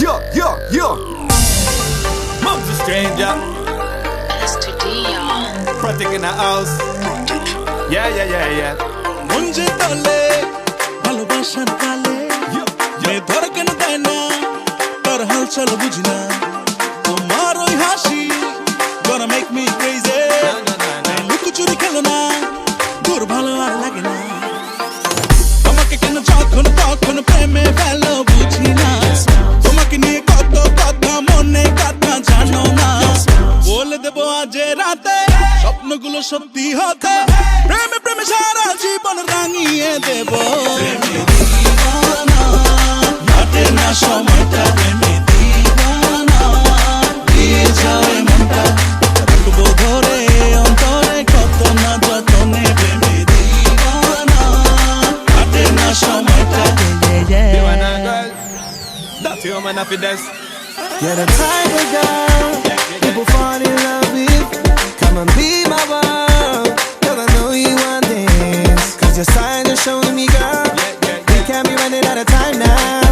Yo. Mom's a stranger. STD, y'all. Pratic in the house. Yeah. মুঞ্জে তলে ভালোবাসার কালে মে ধর কেন দেয় না তোর হালচাল বুঝি না তোমার ওই হাসি gonna make me crazy লুকোচুরি খেলো না তোর ভালো আর লাগে না তোমাকে কেন যখন তখন প্রেমে ফেলো বুঝি না তোমাকে নিয়ে কত কথা মনে কথা জানো না বলে দেবো আজ রাতে স্বপ্নগুলো সত্যি হতে প্রেমে প্রেমে সারা জীবন রাঙিয়ে দেবো প্রেমে দিওয়ানা কাটে না সময়টা প্রেমে দিওয়ানা দিয়ে যায় মনটা রাখবো ধরে অন্তরে কত না যতনে প্রেমে দিওয়ানা কাটে না সময়টা You and a girl. That's you, man, happy dance. You're the type of girl people fall in love with. Come and be my world, girl, I know you want this. Cause your sign is showing me, girl, we can't be running out of time now.